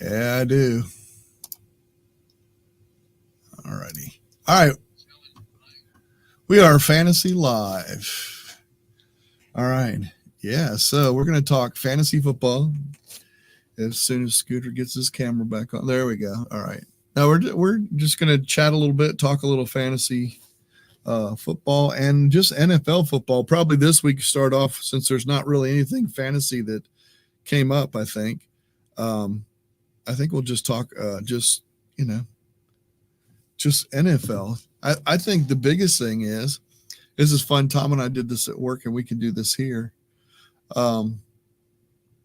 Yeah, I do. Alrighty. All right. We are Fantasy Live. All right. Yeah. So we're going to talk fantasy football as soon as Scooter gets his camera back on. There we go. All right. Now we're just going to chat a little bit, talk a little fantasy football and just NFL football. Probably this week start off since there's not really anything fantasy that came up. Um, I think we'll just talk you know just NFL. I think the biggest thing is this is fun. Tom and I did this at work, and we can do this here. Um,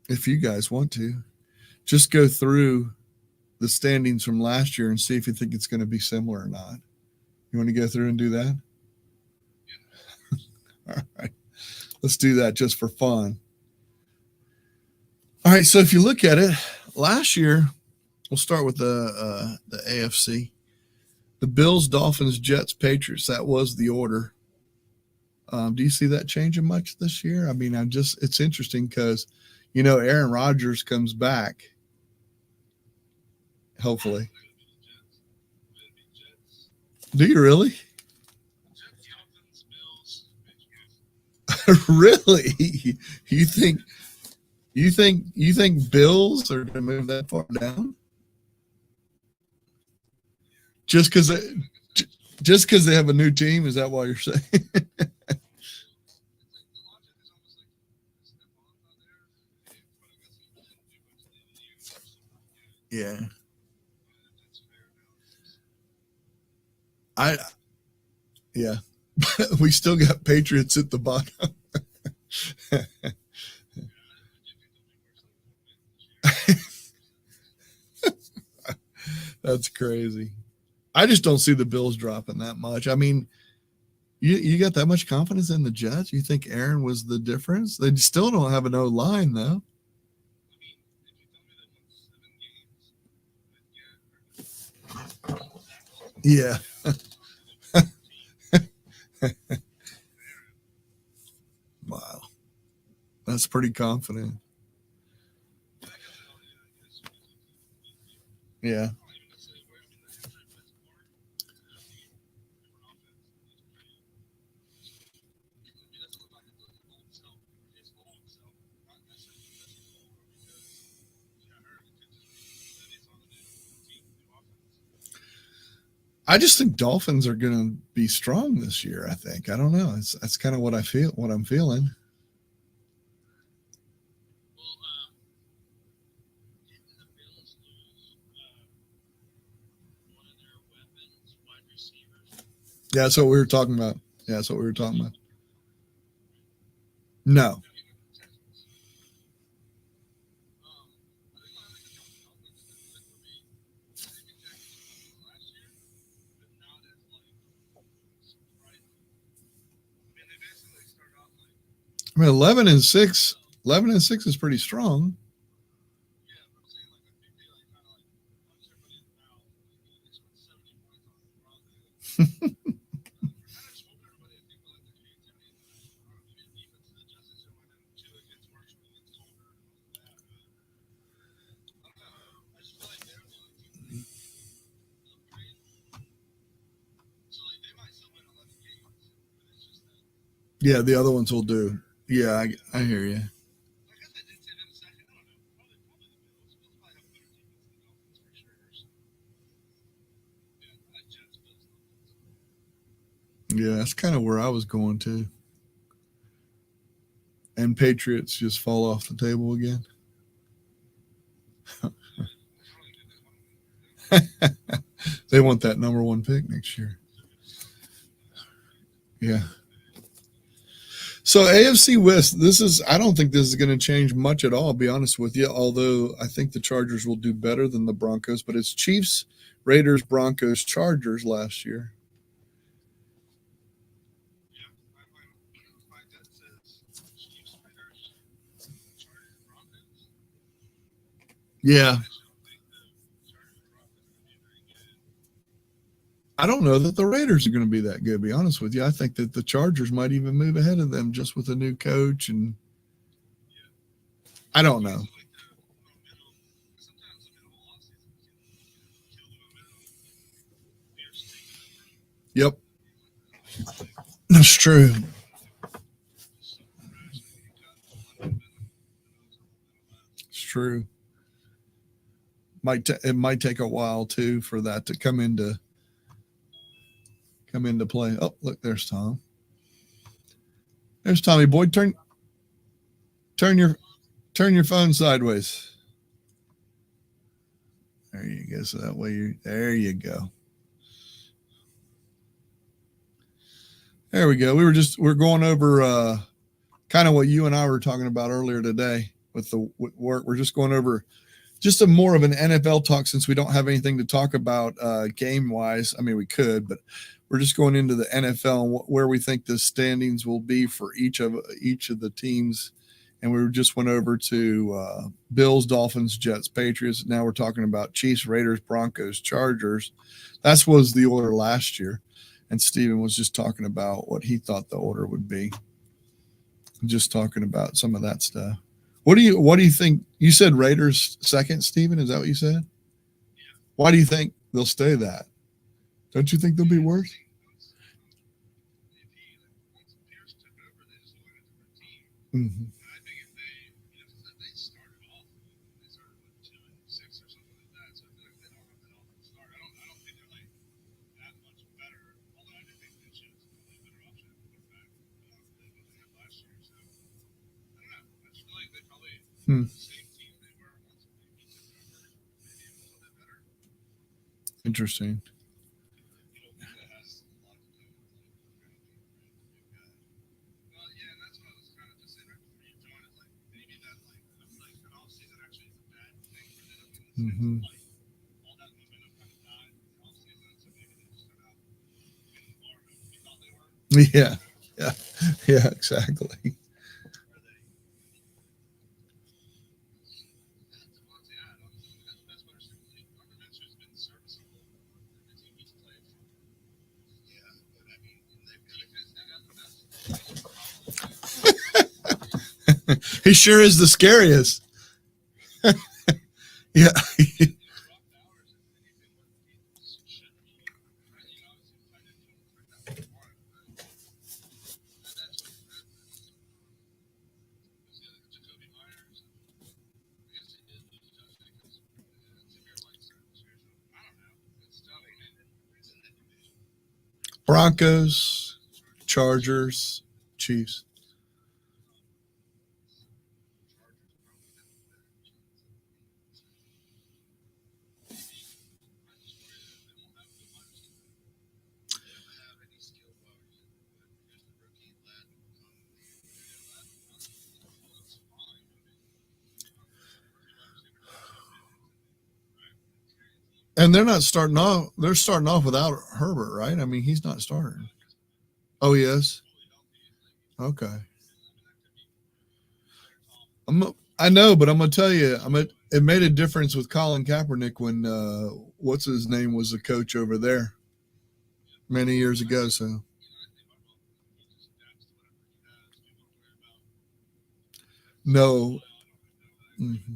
if you guys want to, just go through the standings from last year and see if you think it's going to be similar or not. You want to go through and do that? All right, let's do that just for fun. All right, so if you look at it, last year we'll start with the AFC. The Bills, Dolphins, Jets, Patriots. That was the order. Do you see that changing much this year? I mean, it's interesting because, Aaron Rodgers comes back, hopefully. Do you really? Really? You think you think Bills are going to move that far down just because they have a new team? Is that why you're saying? Yeah, I yeah. We still got Patriots at the bottom. That's crazy. I just don't see the Bills dropping that much. I mean, you got that much confidence in the Jets? You think Aaron was the difference? They still don't have an O line though. Yeah. Wow. That's pretty confident. Yeah. I just think Dolphins are going to be strong this year. I think. I don't know. That's kind of what I feel. What I'm feeling. Yeah, that's what we were talking about. Yeah, that's what we were talking about. No. I mean, 11-6. 11-6 is pretty strong. Yeah, the other ones will do. Yeah, I hear you. Yeah, that's kind of where I was going to. And Patriots just fall off the table again. They want that number one pick next year. Yeah. So AFC West, I don't think this is going to change much at all, I'll be honest with you, although I think the Chargers will do better than the Broncos, but it's Chiefs, Raiders, Broncos, Chargers last year. Yeah. I don't know that the Raiders are going to be that good, to be honest with you. I think that the Chargers might even move ahead of them just with a new coach, and I don't know. Yep, that's true. It's true. It might take a while too for that to come into play. Oh, look, there's Tom. There's Tommy Boy. Turn your turn your phone sideways. There you go. So that way there you go. There we go. We're going over kind of what you and I were talking about earlier today with the work. We're just going over just a more of an NFL talk since we don't have anything to talk about game wise. I mean, we could, but we're just going into the NFL and where we think the standings will be for each of the teams. And we just went over to Bills, Dolphins, Jets, Patriots. Now we're talking about Chiefs, Raiders, Broncos, Chargers. That was the order last year. And Steven was just talking about what he thought the order would be. Just talking about some of that stuff. What do you think? You said Raiders second, Steven? Is that what you said? Yeah. Why do you think they'll stay that? Don't you think they'll be worse? Mm-hmm. Interesting. Mm-hmm. Yeah, exactly. He sure is the scariest. Yeah. Broncos, Chargers, Chiefs. And they're not starting off. They're starting off without Herbert, right? I mean, he's not starting. Oh, yes. Okay. I know, but I'm gonna tell you, it made a difference with Colin Kaepernick when what's his name was the coach over there many years ago. So no. Mm-hmm.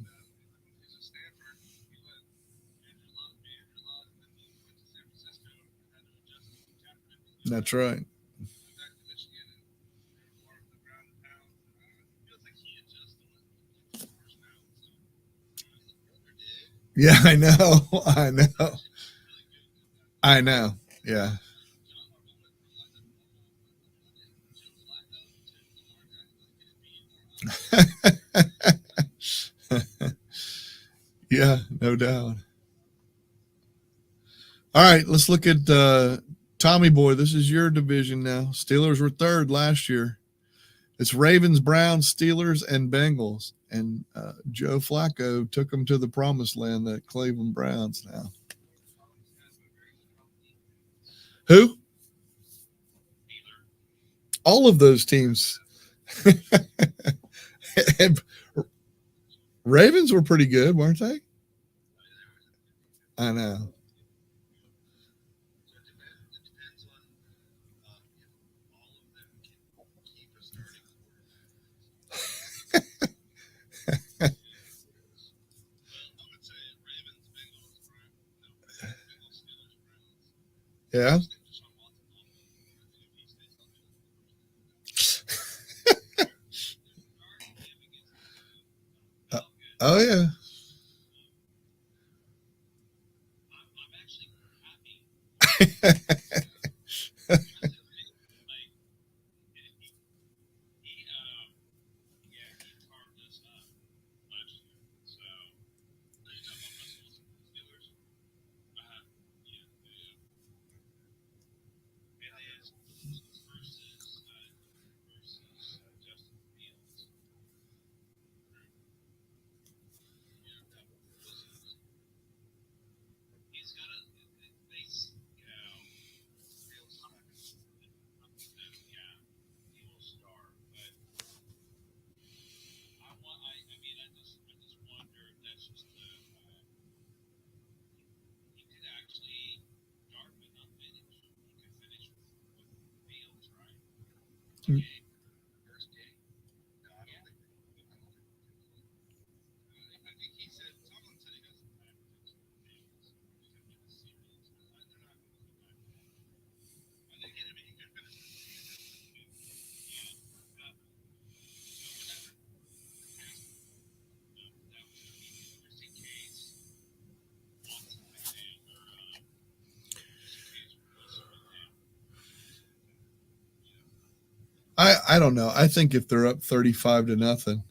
That's right. Yeah, I know. I know. I know. Yeah. Yeah, no doubt. All right, let's look at Tommy Boy. This is your division now. Steelers were third last year. It's Ravens, Browns, Steelers, and Bengals. And Joe Flacco took them to the promised land, the Cleveland Browns now. Who? All of those teams. Ravens were pretty good, weren't they? I know. Yeah. Oh yeah. I don't know. I think if they're up 35-0,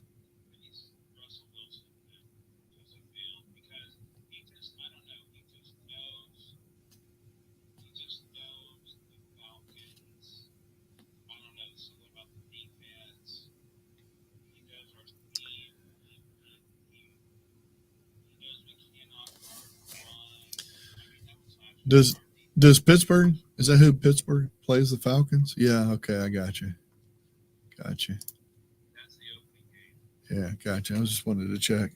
does Pittsburgh, is that who Pittsburgh plays, the Falcons? Yeah, okay, I got you. Got you. Yeah, got you. I was just wanted to check.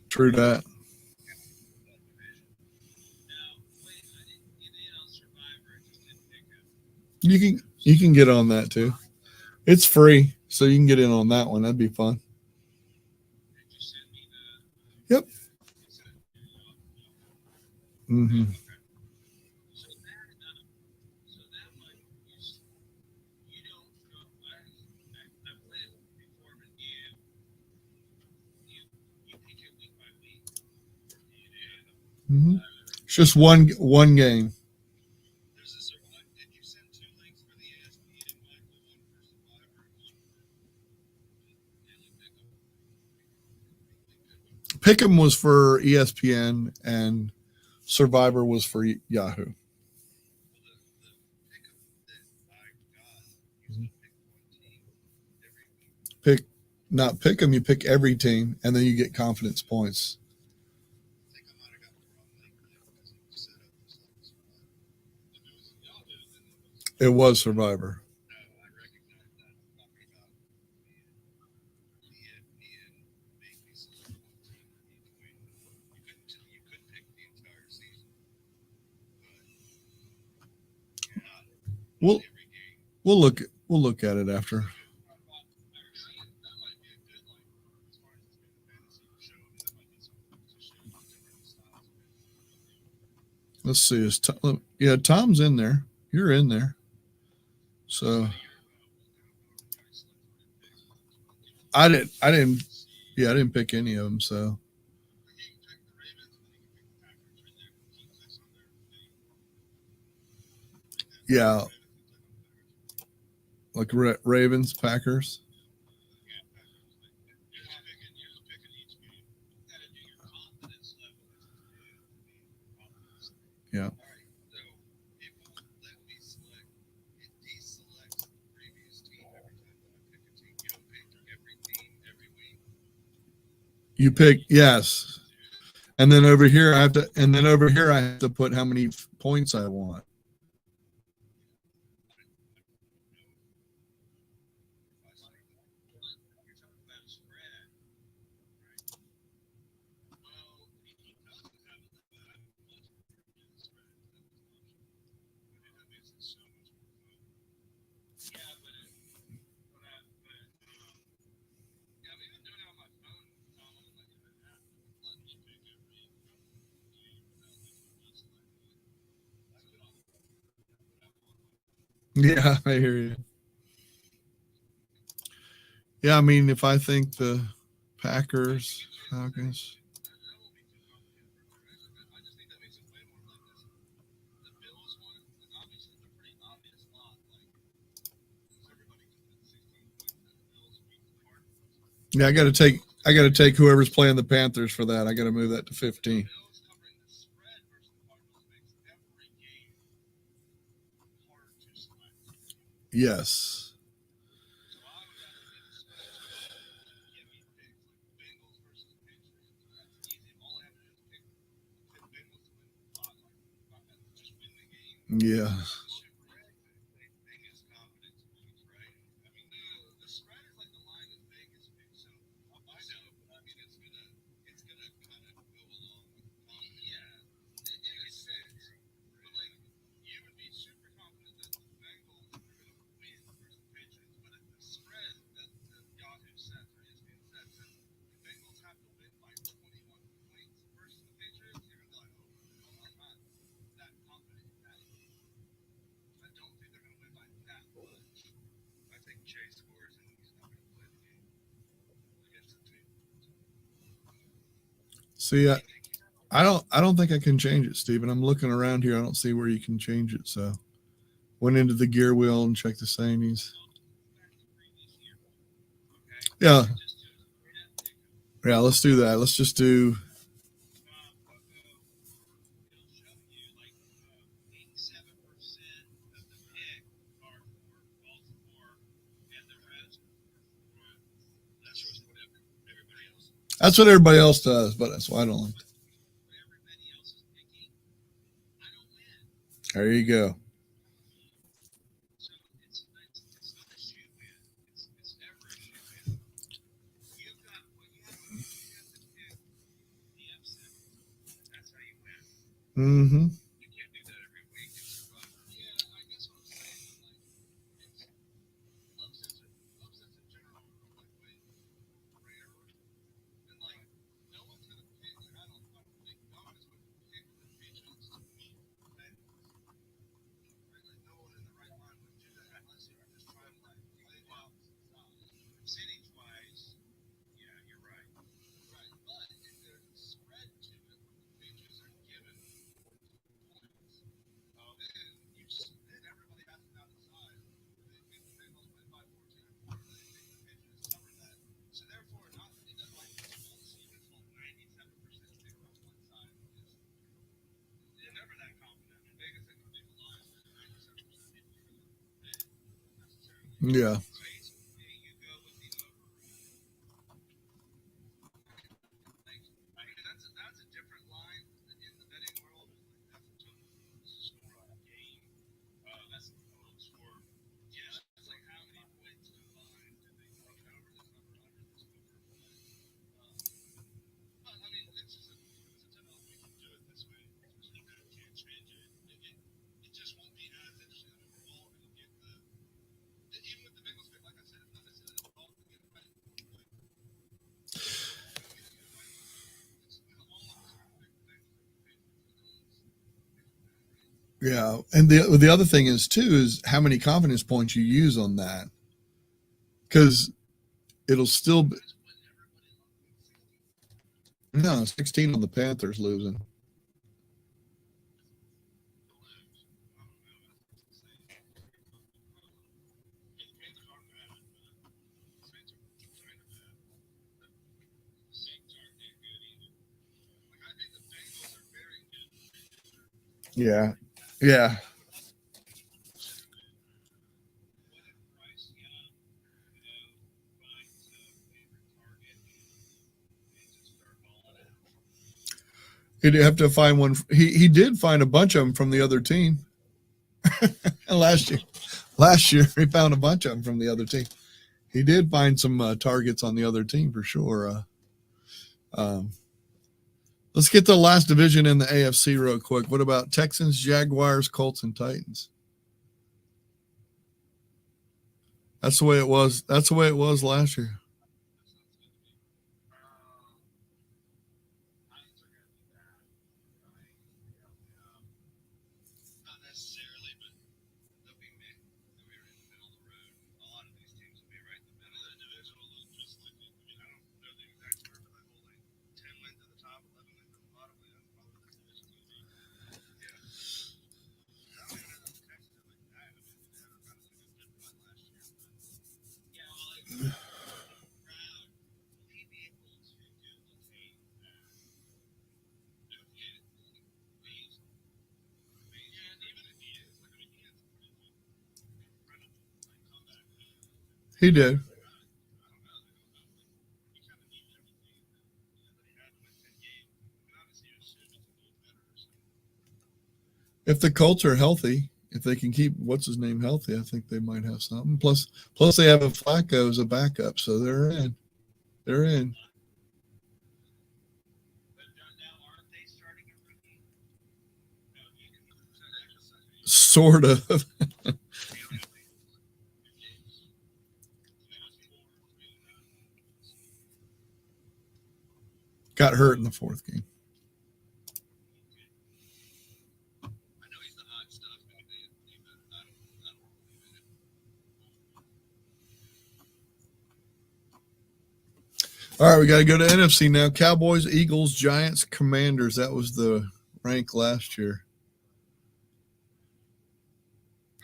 True that. You can get on that too. It's free, so you can get in on that one. That'd be fun. Yep. Hmm. Hmm. It's just one game. Pick'em was for ESPN, and Survivor was for Yahoo. Pick Not Pick'em, you pick every team, and then you get confidence points. It was Survivor. We'll we'll look at it after. Let's see. Yeah, Tom's in there. You're in there. So I didn't. Yeah, I didn't pick any of them. So yeah, like Ravens, Packers. Yeah. You pick, yes. And then over here I have to put how many points I want. Yeah, I hear you. Yeah, I mean, if I think the Packers, Falcons. Yeah, I got to take whoever's playing the Panthers for that. I got to move that to 15. Yes. Yeah. See, I don't think I can change it, Stephen. I'm looking around here. I don't see where you can change it. So went into the gear wheel and checked the settings. Yeah. Yeah, let's do that. Let's just do. That's what everybody else does, but that's why I don't like it. There you go. Mm-hmm. Yeah. Yeah, and the other thing is too is how many confidence points you use on that, because it'll still be, no 16 on the Panthers losing. Yeah, yeah, He'd have to find one. He did find a bunch of them from the other team. Last year he found a bunch of them from the other team. He did find some targets on the other team for sure. Let's get to the last division in the AFC real quick. What about Texans, Jaguars, Colts, and Titans? That's the way it was. That's the way it was last year. He did. If the Colts are healthy, if they can keep what's his name healthy, I think they might have something. Plus they have a Flacco as a backup, so they're in. They're in. Sort of. Got hurt in the fourth game. All right, we got to go to NFC now. Cowboys, Eagles, Giants, Commanders. That was the rank last year.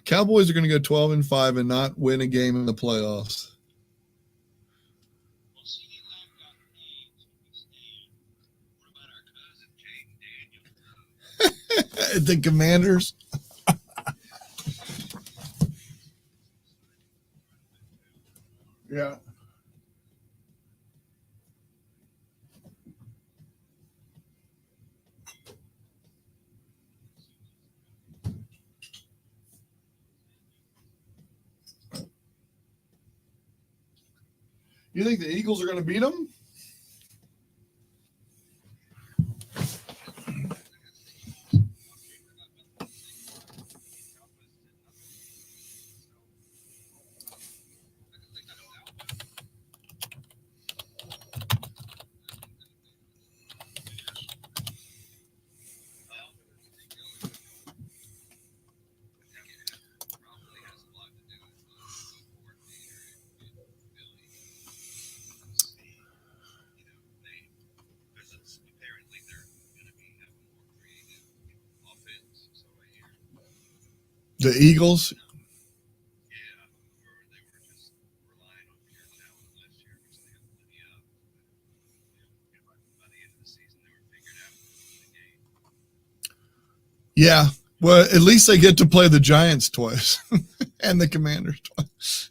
Cowboys are going to go 12-5 and not win a game in the playoffs. The Commanders. Yeah. You think the Eagles are going to beat them? The Eagles? Yeah. Well, at least they get to play the Giants twice and the Commanders twice.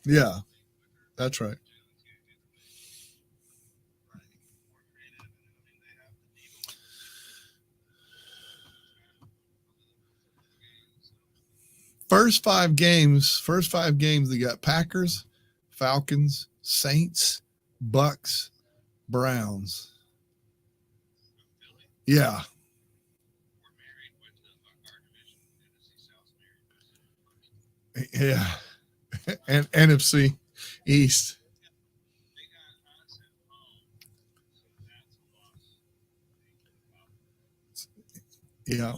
Yeah, that's right. First five games, they got Packers, Falcons, Saints, Bucks, Browns. Yeah. Yeah. And NFC East. Yeah.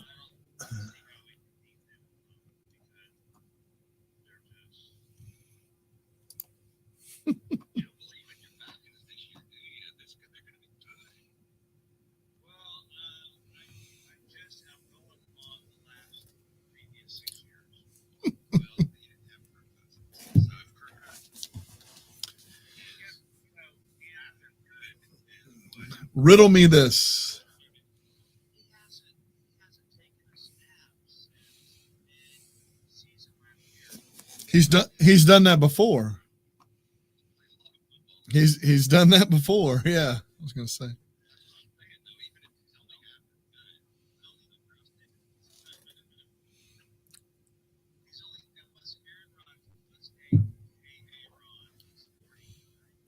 Riddle me this. He's done that before. He's done that before. Yeah, I was gonna say.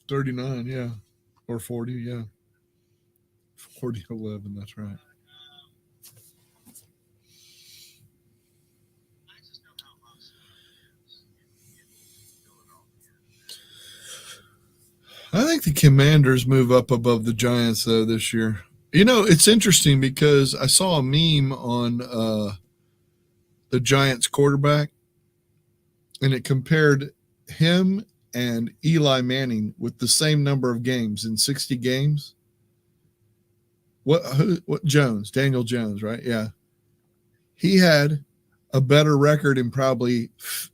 $39, yeah, or 40, yeah, 40-11. That's right. I think the Commanders move up above the Giants though this year. You know, it's interesting because I saw a meme on the Giants quarterback, and it compared him and Eli Manning with the same number of games in 60 games. What Jones, Daniel Jones, right? Yeah. He had a better record in probably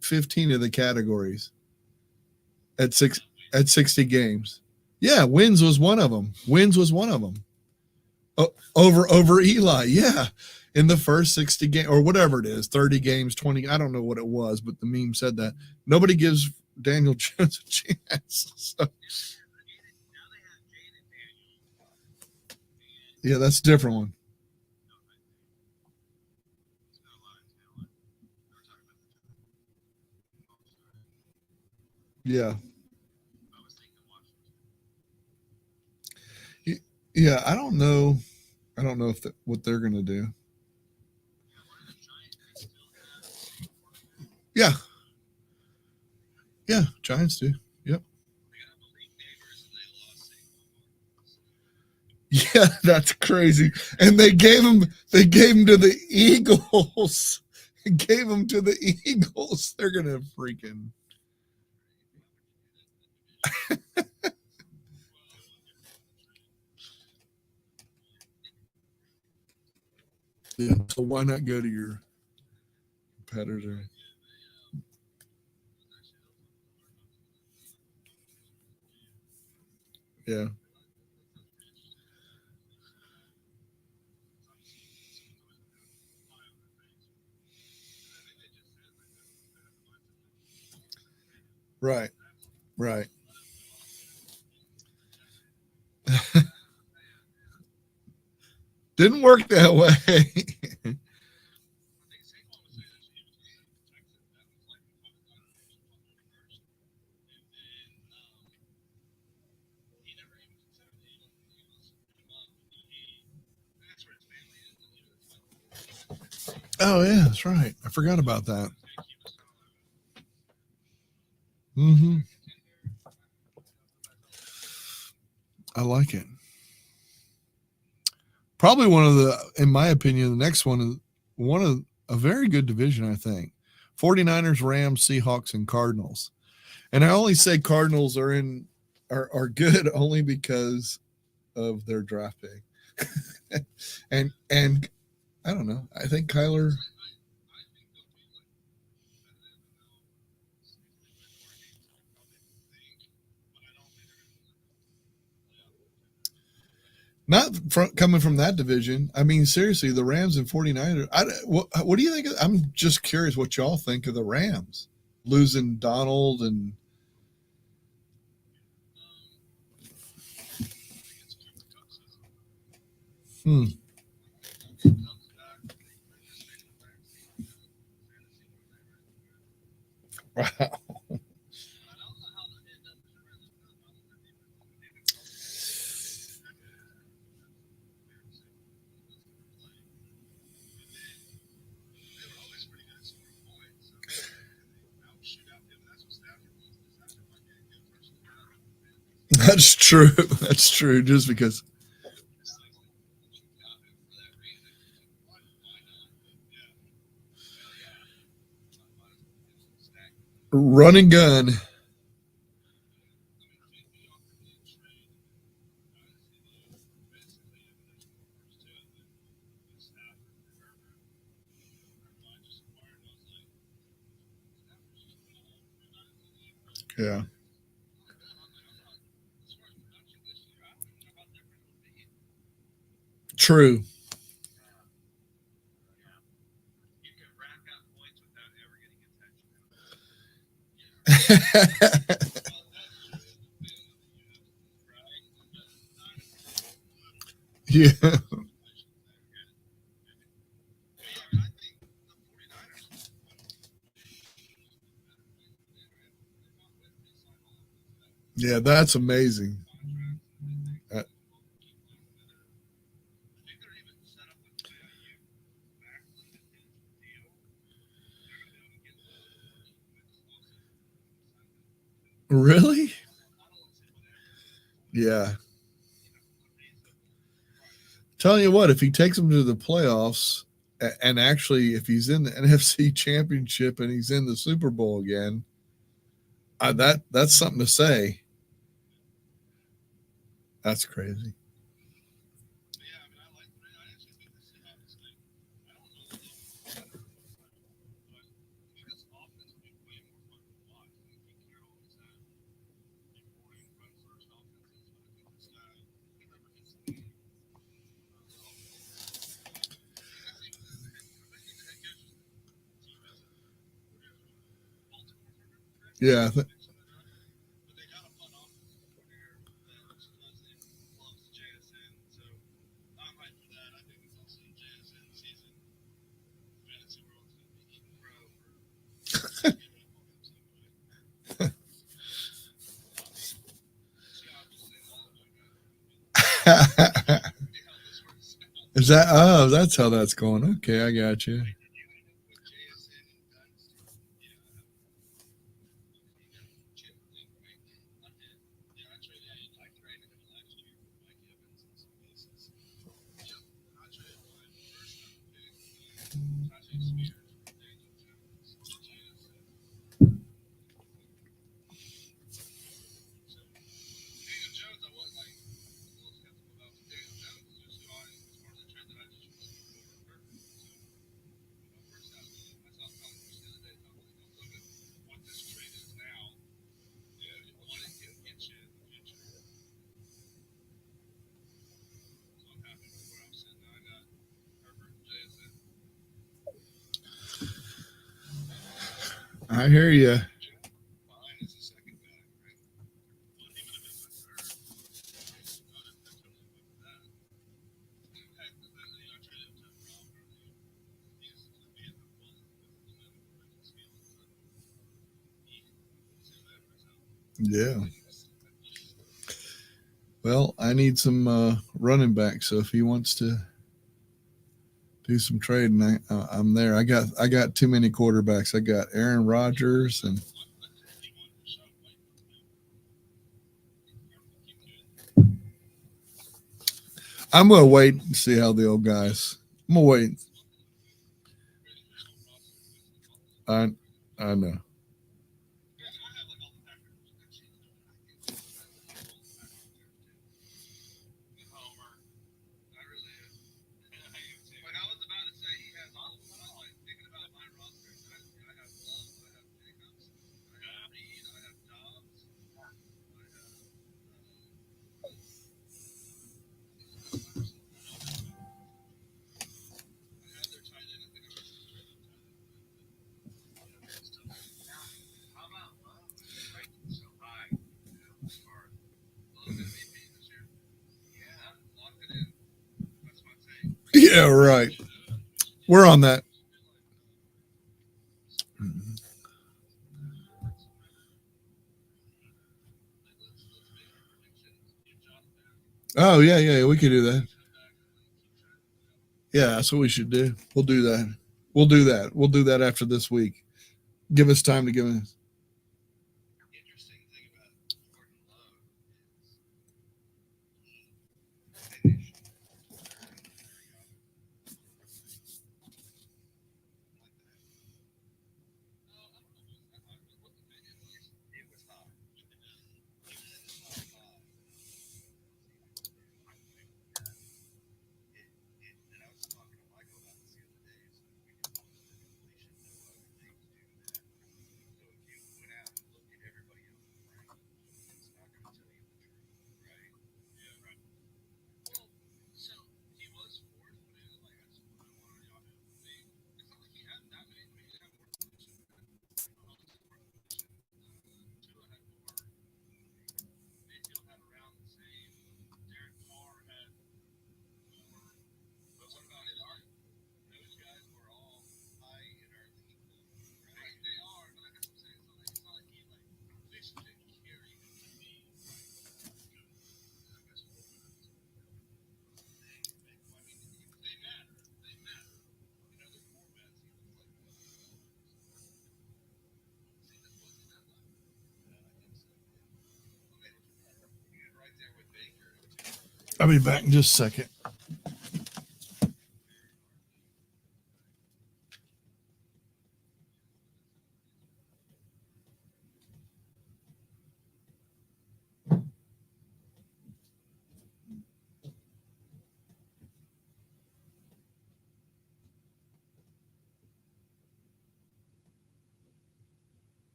15 of the categories at 60 games. Yeah, wins was one of them. Wins was one of them. Over Eli. Yeah. In the first 60 games or whatever it is, 30 games, 20, I don't know what it was, but the meme said that. Nobody gives Daniel Jones a chance. So, yeah, that's a different one. Yeah. Yeah, I don't know. I don't know if what they're going to do. Yeah. Yeah, Giants do. Yep. Yeah, that's crazy. And they gave him to the Eagles. Gave him to the Eagles. They're going to freaking. Yeah. So why not go to your competitor? Yeah. Right. Right. Didn't work that way. Oh yeah, that's right. I forgot about that. Hmm. I like it. Probably one of the, in my opinion, the next one is one of a very good division, I think. 49ers, Rams, Seahawks, and Cardinals. And I only say Cardinals are good only because of their draft pick. and I don't know. I think Kyler, not coming from that division. I mean, seriously, the Rams and 49ers. What do you think? I'm just curious what y'all think of the Rams losing Donald and. Hmm. Wow. That's true. That's true. Just because run and gun. Yeah. True. Yeah. Yeah, that's amazing. Uh, really? Yeah. Telling you what, if he takes them to the playoffs, and actually, if he's in the NFC Championship and he's in the Super Bowl again, that's something to say. That's crazy. Yeah, is that? Oh, that's how that's going. Okay, I got you. I hear you. Yeah. Well, I need some running back, so if he wants to do some trading, I'm there. I got too many quarterbacks. I got Aaron Rodgers, and I'm gonna wait and see how the old guys. I'm gonna wait. I I know. Yeah, right. We're on that. Oh yeah, yeah, we could do that. Yeah, that's what we should do. We'll do that. We'll do that. We'll do that after this week. Give us time to give us. I'll be back in just a second.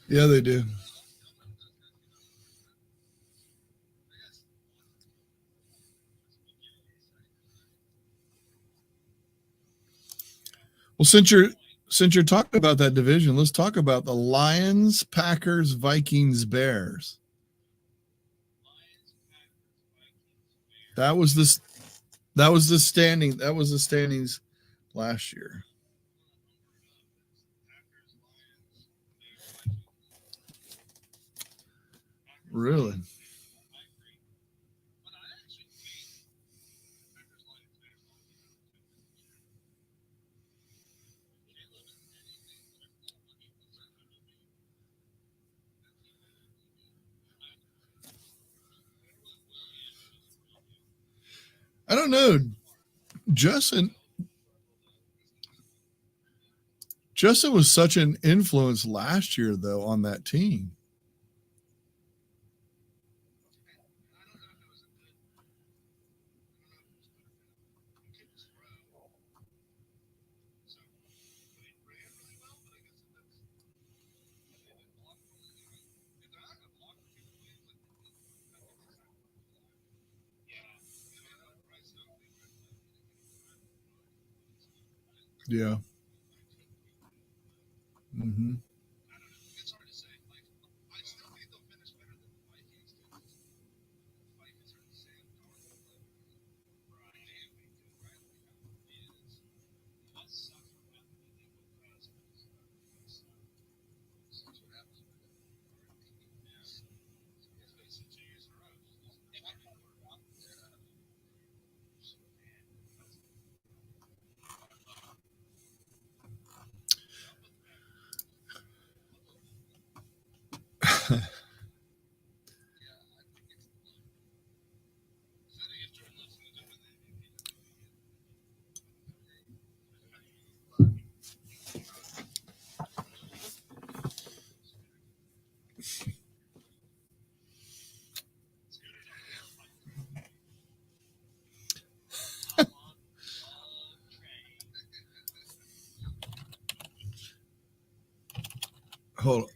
Yeah, they do. Well, since you're talking about that division, let's talk about the Lions, Packers, Vikings, Bears. That was this. That was the standing. That was the standings last year. Really? I don't know. Justin Justin was such an influence last year, though, on that team. Yeah. Hmm. Hold on.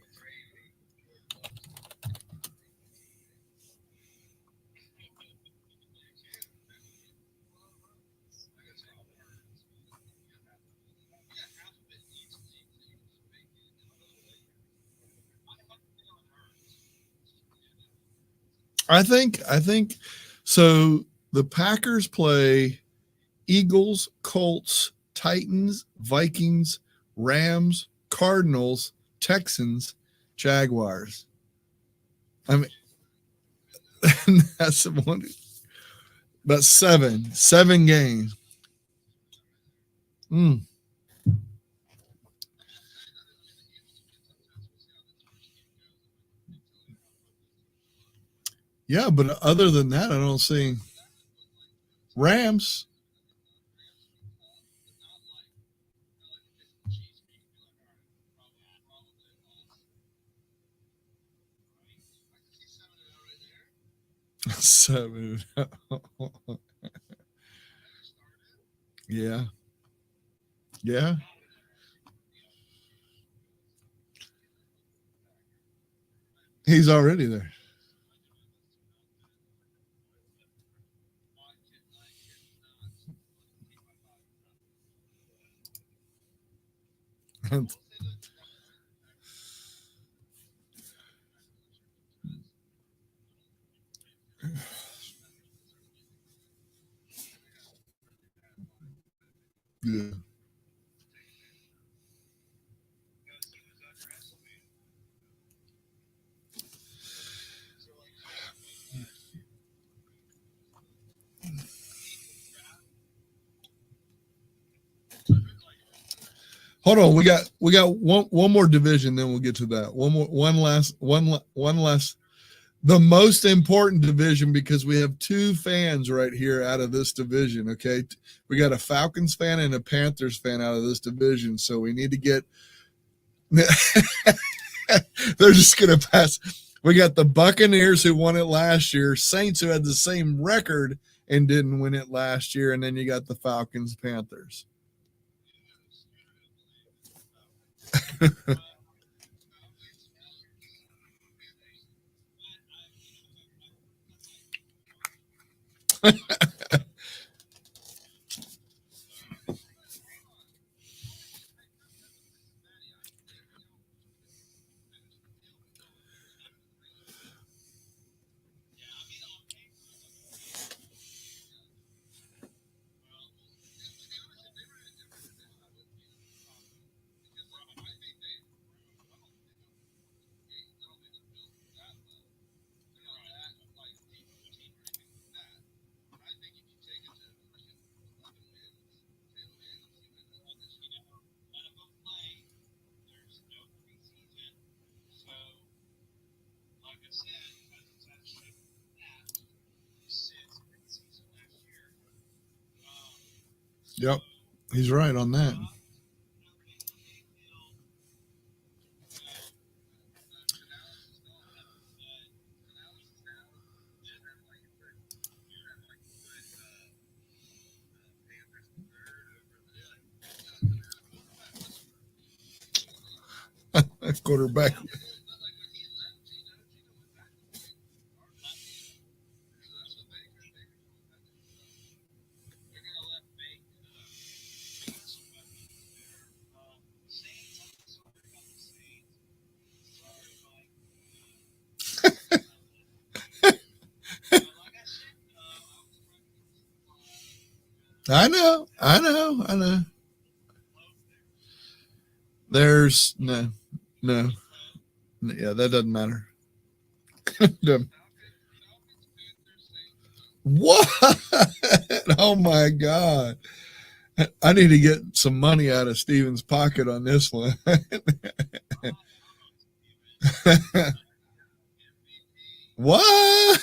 I think so. The Packers play Eagles, Colts, Titans, Vikings, Rams, Cardinals, Texans, Jaguars. I mean, that's one. About seven games. Mm. Yeah, but other than that, I don't see Rams. 7. Yeah, yeah. He's already there. Yeah. Hold on, we got one more division, then we'll get to that. One last. The most important division because we have two fans right here out of this division. Okay, we got a Falcons fan and a Panthers fan out of this division, so we need to get. They're just gonna pass. We got the Buccaneers who won it last year, Saints who had the same record and didn't win it last year, and then you got the Falcons, Panthers. Yep, he's right on that. Quarterback. I know. There's no. Yeah, that doesn't matter. What? Oh my God. I need to get some money out of Steven's pocket on this one. What?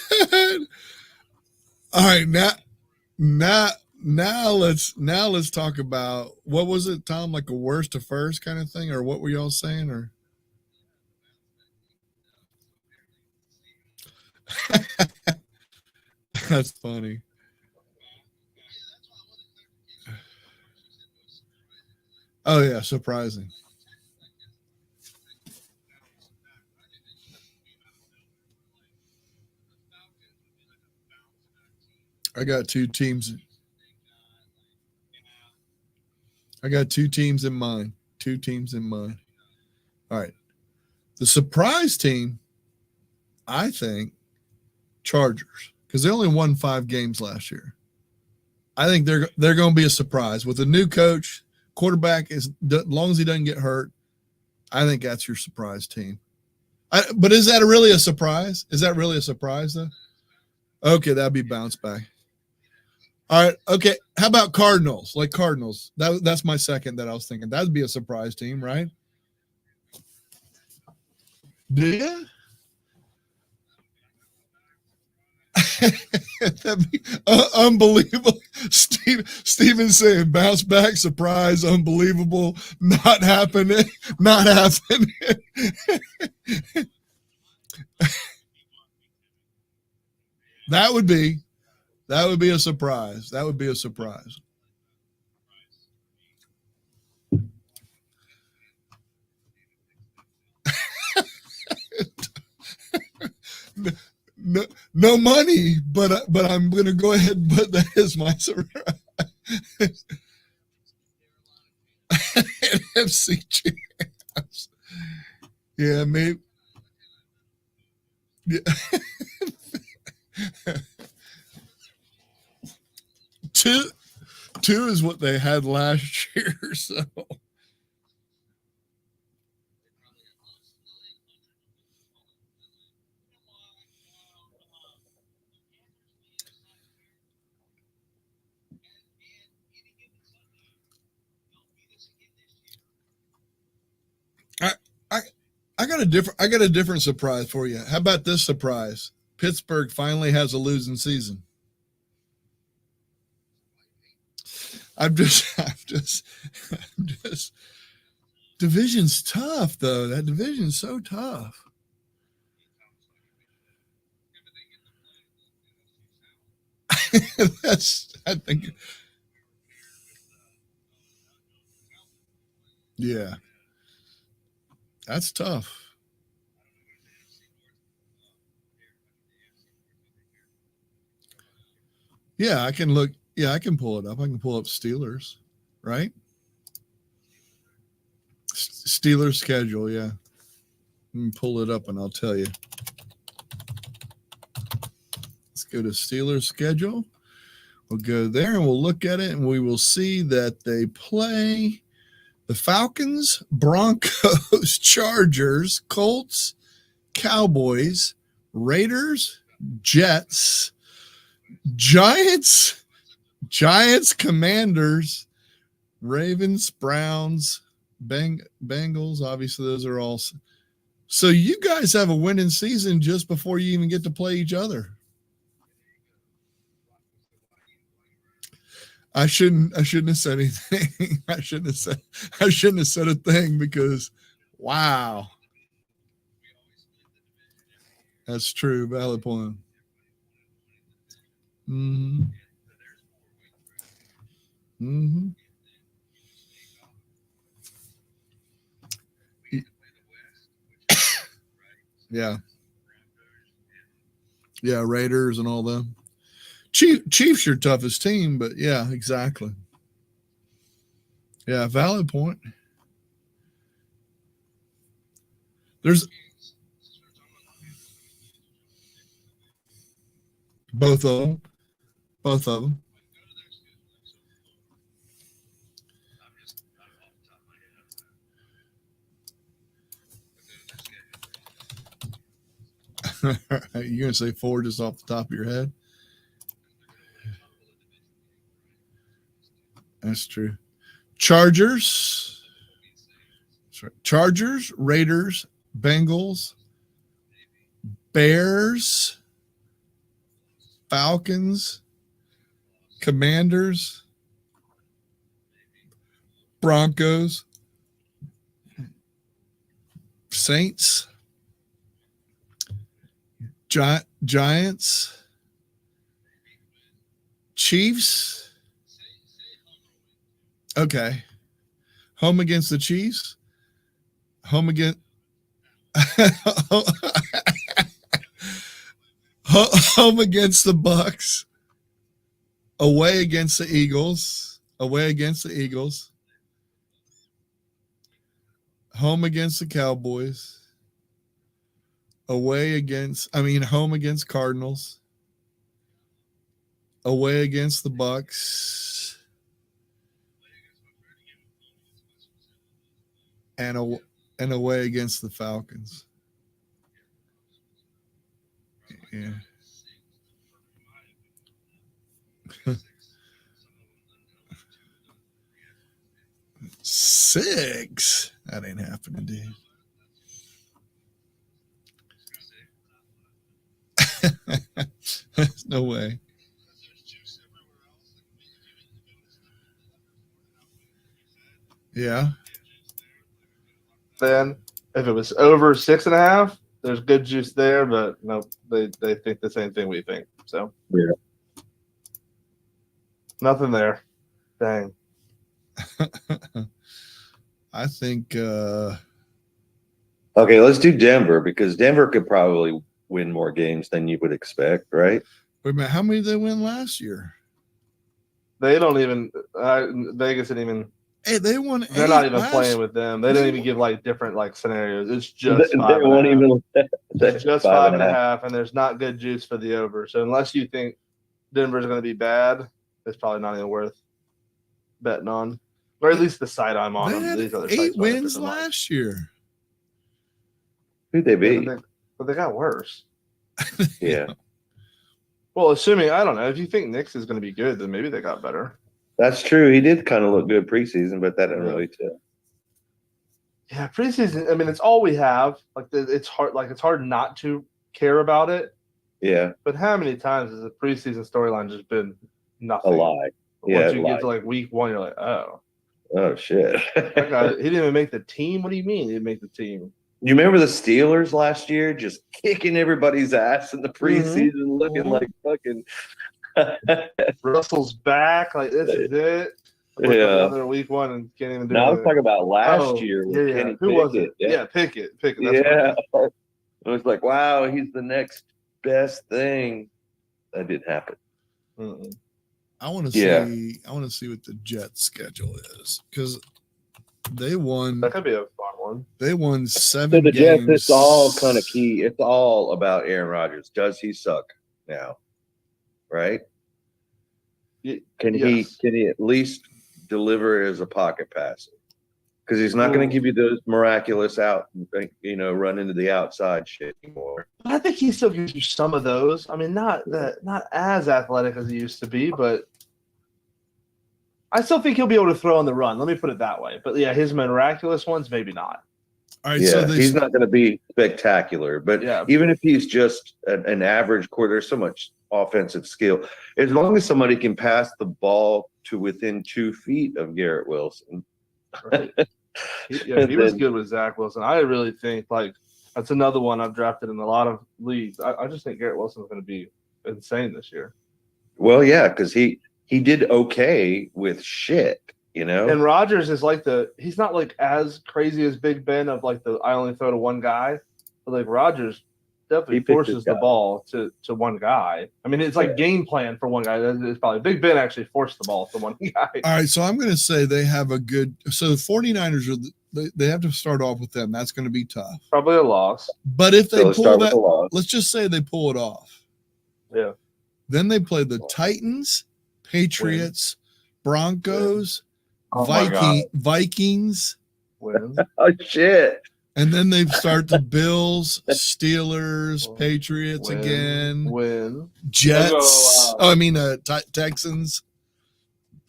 All right, now now let's talk about what was it, Tom? Like a worst to first kind of thing, or what were y'all saying? Or that's funny. Oh yeah, surprising. I got two teams. I got two teams in mind. Two teams in mind. All right. The surprise team, I think, Chargers, because they only won 5 games last year. I think they're going to be a surprise with a new coach. Quarterback, as long as he doesn't get hurt, I think that's your surprise team. But is that really a surprise? Is that really a surprise, though? Okay, that'd be bounce back. All right. Okay. How about Cardinals? Like Cardinals. That's my second that I was thinking. That'd be a surprise team, right? Do you? That'd be unbelievable. Steven saying bounce back, surprise, unbelievable, not happening, not happening. That would be a surprise. That would be a surprise. No money, but I'm going to go ahead and put that as my surprise. NFC champs. Yeah, maybe. Yeah. two is what they had last year, so. I got a different surprise for you. How about this surprise? Pittsburgh finally has a losing season. I'm just division's tough though. That division's so tough. I think. Yeah. That's tough. Yeah, I can look. Yeah, I can pull it up. I can pull up Steelers, right? Steelers schedule. Yeah, let me pull it up and I'll tell you. Let's go to Steelers schedule. We'll go there and we'll look at it and we will see that they play the Falcons, Broncos, Chargers, Colts, Cowboys, Raiders, Jets, Giants, Commanders, Ravens, Browns, Bengals. Obviously, those are all. So you guys have a winning season just before you even get to play each other. I shouldn't have said anything. I shouldn't have said a thing because wow. That's true. Valid point. Mm-hmm. Mm-hmm. Yeah. Yeah, Raiders and all them. Chiefs your toughest team, but yeah, exactly. Yeah, valid point. There's both of them. Both of them. You're gonna say 4 just off the top of your head? That's true. Chargers, Raiders, Bengals, Bears, Falcons, Commanders, Broncos, Saints, Giants, Chiefs. Okay. Home against the Chiefs. Home against home against the Bucks. Away against the Eagles. Away against the Eagles. Home against the Cowboys. Home against Cardinals. Away against the Bucks. And away against the Falcons. Yeah. Six. That ain't happening, dude. No way. Yeah. Then if it was over 6.5, there's good juice there, but no, they think the same thing we think. So Yeah. Nothing there. Dang. I think Okay, let's do Denver because Denver could probably win more games than you would expect, right? wait a minute, how many did they win last year? They don't even Vegas didn't even. Hey, they won. They're not even playing with them. They didn't even give like different like scenarios. It's just They 5.5. won't even. It's just 5.5, and there's not good juice for the over. So unless you think Denver's going to be bad, it's probably not even worth betting on, or at least the site I'm on. They had These other 8 sites wins last year. Who'd they beat? But they got worse. Yeah, Well, assuming I don't know if you think Knicks is going to be good, then maybe they got better. that's true. He did kind of look good preseason, but that didn't really tell. Yeah, preseason. I mean, it's all we have. Like it's hard. Like it's hard not to care about it. Yeah, But how many times has the preseason storyline just been nothing? a lie. Once Yeah, you get to like week 1, you're like, oh, Oh shit! that guy, he didn't even make the team. What do you mean he didn't make the team? You remember the Steelers last year, just kicking everybody's ass in the preseason, looking like fucking. Russell's back. Like this is it. Yeah. Another week 1 and can't even do No, I was it. talking about last year with Kenny Who was Pickett. it? Yeah, Pickett. That's Yeah. right. It was like, wow, he's the next best thing. That didn't happen. Mm-mm. I want to see. Yeah. I want to see what the Jets' schedule is because they won. That could be a fun one. They won 7 So the games. Jets, it's all kind of key. It's all about Aaron Rodgers. Does he suck now? Right? Can he at least deliver as a pocket passer? Because he's not going to give you those miraculous run into the outside shit anymore. I think he still gives you some of those. I mean, not as athletic as he used to be, but I still think he'll be able to throw on the run. Let me put it that way. But yeah, his miraculous ones, maybe not. All right, Yeah, so he's not going to be spectacular, but even if he's just an average quarter, there's so much offensive skill. As long as somebody can pass the ball to within 2 feet of Garrett Wilson. Right. He was good with Zach Wilson. I really think like that's another one I've drafted in a lot of leagues. I just think Garrett Wilson's going to be insane this year. Well, yeah, because he did okay with shit, And Rodgers is like he's not like as crazy as Big Ben of like I only throw to one guy, but like Rodgers definitely forces the ball to one guy. I mean, it's like game plan for one guy. It's probably Big Ben actually forced the ball to one guy. All right, so I'm going to say they have a good. So the 49ers they have to start off with them. That's going to be tough. Probably a loss. But if they pull that, loss. let's just say they pull it off. Yeah. Then they play the Titans, Patriots, Broncos, Vikings. Win. Oh shit. And then they start the Bills, Steelers, Patriots again. Jets. Texans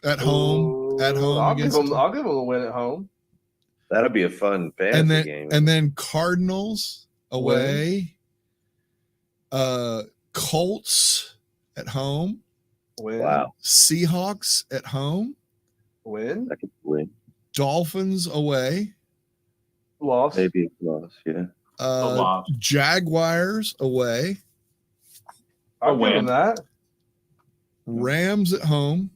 at home. I'll give them a win at home. That'll be a fun fantasy game. And then Cardinals away. Colts at home. Win. Wow. Seahawks at home. Win. I could win. Dolphins away. Loss. Maybe loss, yeah. Loss. Jaguars away. I'll give them that. Rams at home.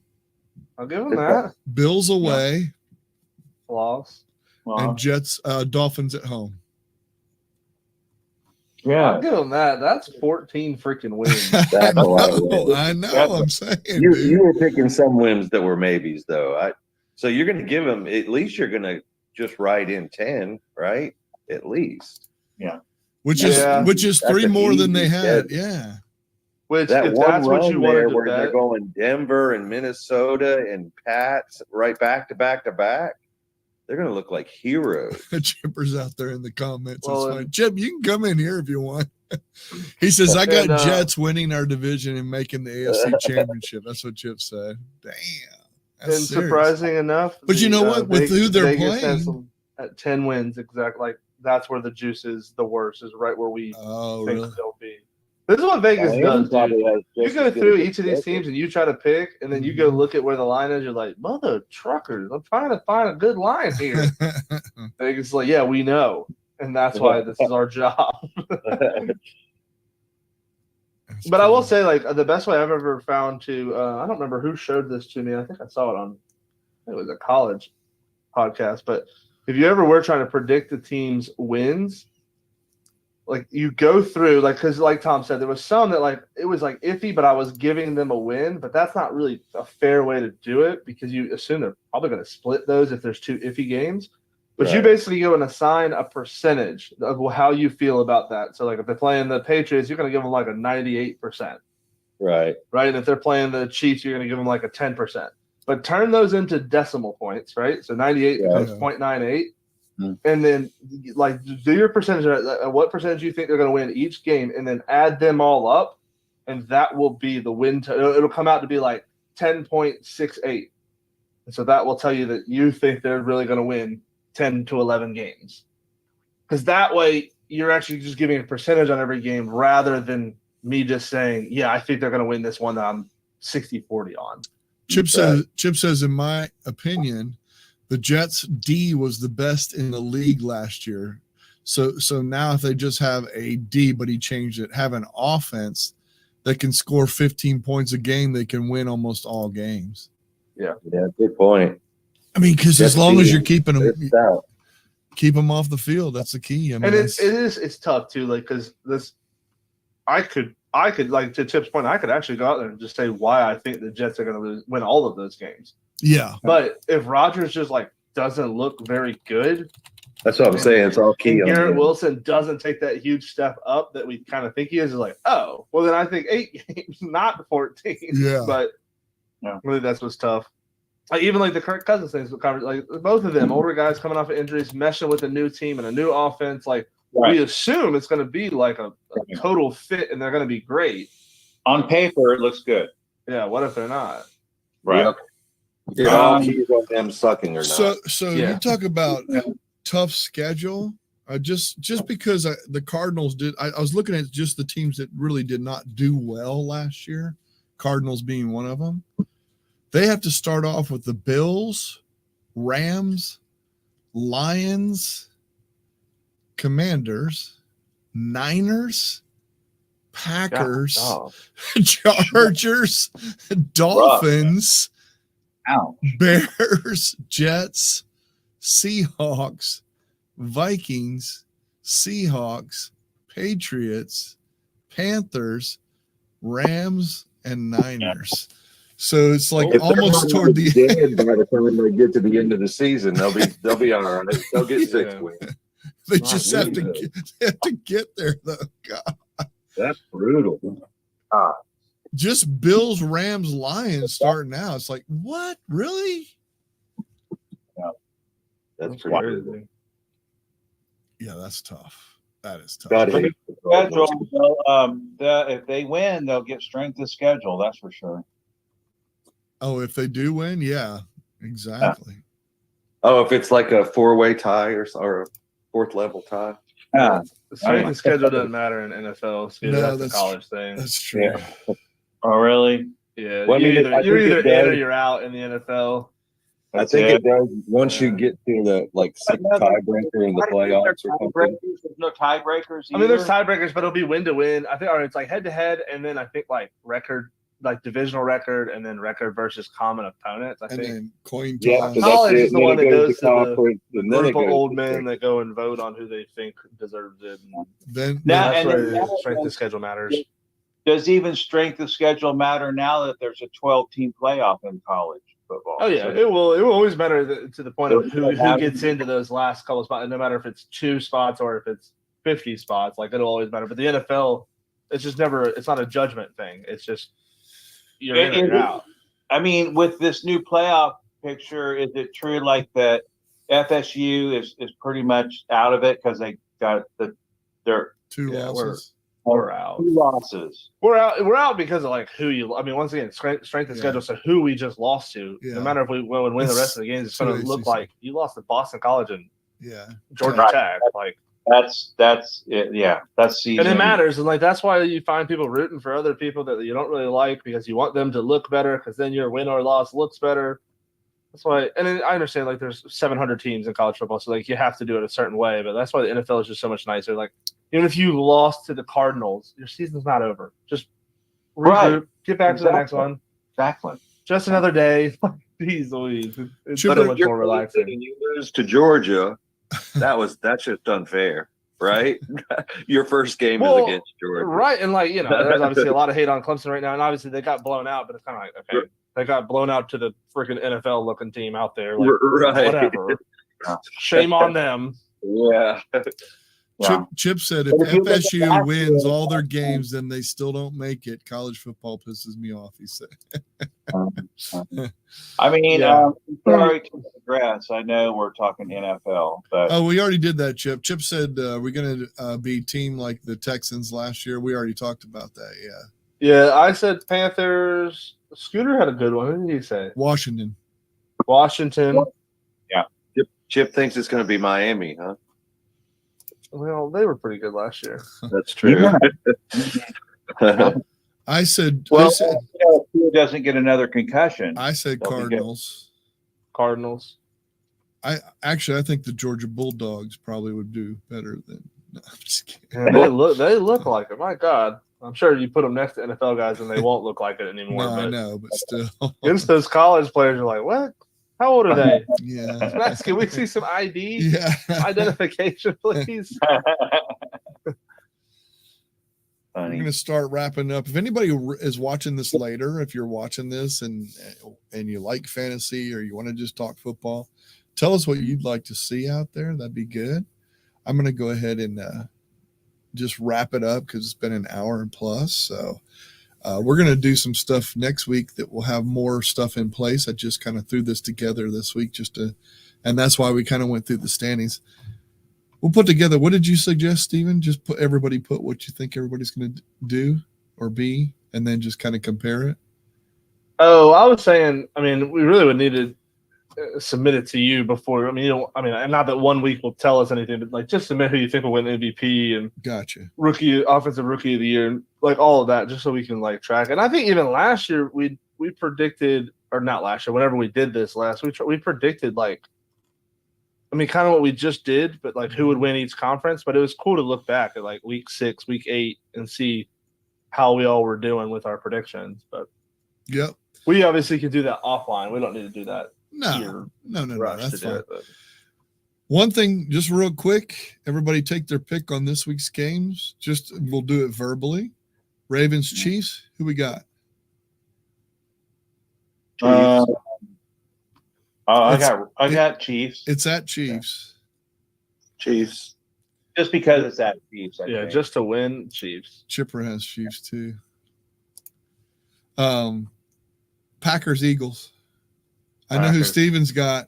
I'll give them that. Bills away. Loss. And Jets, Dolphins at home. I'll give them that. That's 14 freaking wins. That's a lot of wins. I know. I'm saying, You dude. were picking some wins that were maybes, though. So you're going to give them, at least you're going to just write in 10, right? At least. Which Yeah. is That's 3 an more than easy they had. schedule. Yeah. Which, That if one that's what you run there wanted to where they're bet, going Denver and Minnesota and Pats right back to back to back, they're going to look like heroes. Chipper's out there in the comments. Well, It's fine. Chip, you can come in here if you want. He says, I got And, Jets winning our division and making the AFC championship. That's what Chip said. Damn. That's and serious. surprising enough, But you know what? With who they're Vegas has playing. them at 10 wins, exactly. Like that's where the juice is the worst, is right where we Oh, think really? they'll be. This is what Vegas does, dude. You You go through each of these teams and you try to pick, and then you go look at where the line is. You're like, mother truckers, I'm trying to find a good line here. Vegas is like, yeah, we know, and that's why this is our job. That's But I will cool. say, like, the best way I've ever found to, I don't remember who showed this to me. I think I saw it on, it was a college podcast. But if you ever were trying to predict the team's wins, like you go through, like, because like Tom said, there was some that like it was like iffy, but I was giving them a win. But that's not really a fair way to do it because you assume they're probably going to split those if there's 2 iffy games. But you Right. basically go and assign a percentage of how you feel about that. So like if they're playing the Patriots, you're going to give them like a 98%. Right. Right? And if they're playing the Chiefs, you're going to give them like a 10%. But turn those into decimal points, right? So 98 Yeah. becomes 0.98. Mhm. And then, like, do your percentage, what percentage you think they're going to win each game, and then add them all up, and that will be the win. It'll come out to be like 10.68. And so that will tell you that you think they're really going to win 10 to 11 games. Because that way, you're actually just giving a percentage on every game rather than me just saying, yeah, I think they're going to win this one that I'm 60-40 on. Chip says, in my opinion, the Jets D was the best in the league last year. So now if they just have a D, but he changed it, have an offense that can score 15 points a game, they can win almost all games. Yeah, good point. I mean, because as Jets long as D you're keeping them, It's out. keep them off the field, that's the key. I mean, And it's tough too, like, because this, I could like, to Chip's point, I could actually go out there and just say why I think the Jets are going to win all of those games. yeah. But if Rodgers just like doesn't look very good, That's what I'm saying. It's all key and on Garrett him. Wilson doesn't take that huge step up that we kind of think he is like, oh, well then I think 8 games, not 14. Yeah. But really, that's what's tough. Like even like the Kirk Cousins things, like both of them, older guys coming off of injuries, meshing with a new team and a new offense. Like we assume it's going to be like a total fit, and they're going to be great. On paper, it looks good. Yeah. What if they're not? Right. Yep. It's all keys on them sucking or not. So Yeah. you talk about tough schedule. Just because the Cardinals did, I was looking at just the teams that really did not do well last year, Cardinals being one of them. They have to start off with the Bills, Rams, Lions, Commanders, Niners, Packers, Chargers, Dolphins, Ouch. Bears, Jets, Seahawks, Vikings, Seahawks, Patriots, Panthers, Rams, and Niners. So it's like If they're almost not toward the dead by the time they get to the end of the season, they'll be all right. They'll get 6 Yeah. wins. they Not just have really, to get there though. God. That's brutal. Just Bills, Rams, Lions starting out. It's like, what? Really? That's pretty crazy. brutal. Yeah, that's tough. That is tough. God hates the Cardinals. Schedule, if they win, they'll get strength of schedule. That's for sure. Oh, if they do win, yeah, exactly. Oh, if it's like a 4-way tie or a 4th level tie. Yeah. The strength of schedule doesn't matter in NFL. So No, that's a that's- college thing. That's true. Yeah. Oh, really? Yeah, Well, I mean, you're I either, think you're it either in does. or you're out in the NFL. I think it does once you Yeah. get to the like 6th tiebreaker in the playoffs or something. There's no tiebreakers. I mean, there's either? tiebreakers, but it'll be win to win. I think, or it's like head to head, and then I think like record like divisional record and then record versus common opponents. I And think then coin Yeah, toss. so College that's it. is the And then one it that goes goes to to the conference, and then it group of goes old to men that go and vote on who they think deserves it. And Then Now- that's and where then the now- strength of schedule matters. Does even strength of schedule matter now that there's a 12-team playoff in college football? Oh yeah, So- it will always matter to the point of who Yeah. gets into those last couple spots. No matter if it's 2 spots or if it's 50 spots, like it'll always matter. But the NFL, it's just never. It's not a judgment thing. It's just you're in or you're out. I mean, with this new playoff picture, is it true like that FSU is pretty much out of it because they got their 2 Yeah, losses. We're out. 2 losses? We're out. We're out because of like who you. I mean, once again, strength of Yeah. schedule. So who we just lost to. Yeah. No matter if we win the It's rest of the games, it's going to too look ACC. like you lost to Boston College and Yeah. Georgia Right. Tech. Like. That's it. Yeah, that's season. And it matters, and like that's why you find people rooting for other people that you don't really like because you want them to look better because then your win or loss looks better. That's why, and then I understand like there's 700 teams in college football, so like you have to do it a certain way. But that's why the NFL is just so much nicer. Like even if you lost to the Cardinals, your season's not over. Just regroup, Right. get back to the next Exactly. one. Exactly. Just another day. Jeez Louise, it's Chipper, so much more relaxing. And you lose to Georgia. That's just unfair, right? Your first game Well, is against Georgia. Right, and like there's obviously a lot of hate on Clemson right now, and obviously they got blown out, but it's kind of like okay, they got blown out to the freaking NFL looking team out there, like Right. whatever. Shame on them. Yeah. Yeah. Chip said if But if you look at FSU last wins year- all their games, then they still don't make it. College football pisses me off. He said. I mean, Yeah. sorry to digress. I know we're talking NFL, but Oh, we already did that, Chip. Chip said we're going to be team like the Texans last year. We already talked about that. Yeah. Yeah, I said Panthers. Scooter had a good one. Who did he say? Washington. Washington. Chip thinks it's going to be Miami, huh? Well, they were pretty good last year. That's true. I said. well, I said, if he doesn't get another concussion. I said They'll be good. Cardinals. Cardinals. I think the Georgia Bulldogs probably would do better than. No, I'm just kidding. And they look like it. My God, I'm sure you put them next to NFL guys and they won't look like it anymore. No, I but know, but still. against those college players, you're like, what? How old are they? Yeah. Max, can we see some ID Yeah. identification, please? We're Funny. going to start wrapping up. If anybody is watching this later, if you're watching this and you like fantasy or you want to just talk football, tell us what you'd like to see out there. That'd be good. I'm going to go ahead and just wrap it up because it's been an hour and plus. So we're going to do some stuff next week that will have more stuff in place. I just kind of threw this together this week and that's why we kind of went through the standings. We'll put together. What did you suggest, Steven? Just put what you think everybody's going to do or be, and then just kind of compare it. Oh, I was saying, I mean, we really would need to submit it to you before. I mean, and not that 1 week will tell us anything, but like just submit who you think will win MVP and Gotcha. offensive rookie of the year, and like all of that, just so we can like track. And I think even last year we predicted, or not last year, whenever we did this last, we predicted like. I mean, kind of what we just did, but like who would win each conference. But it was cool to look back at like week 6, week 8, and see how we all were doing with our predictions. But Yep. we obviously can do that offline. We don't need to do that here. No. Rush That's to do fine. it. But One thing, just real quick, everybody take their pick on this week's games. We'll do it verbally. Ravens, Chiefs. Who we got? I got Chiefs. It's at Chiefs. Chiefs. Just because it's at Chiefs. I yeah, think. just to win, Chiefs. Chipper has Chiefs too. Packers, Eagles. I know who Packers. Steven's got.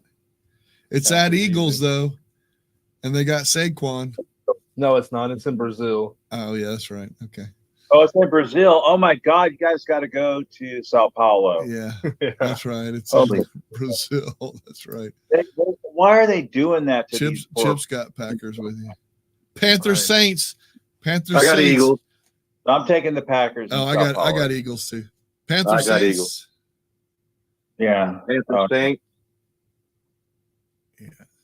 It's at Packers, Eagles though, and they got Saquon. No, it's not. It's in Brazil. Oh yeah, that's right. Okay. Oh, it's in Brazil. Oh my God, you guys got to go to Sao Paulo. Yeah, Yeah. that's right. It's Holy- in Brazil. That's right. Why are they doing that to Chips these poor- Chips got Packers with you. Panthers, Right. Saints. Panthers, I got Saints. Eagles. I'm taking the Packers. in Oh, I Sao got Paulo. Eagles too. Panthers, I got Saints. Eagles. Yeah. Panthers Saints.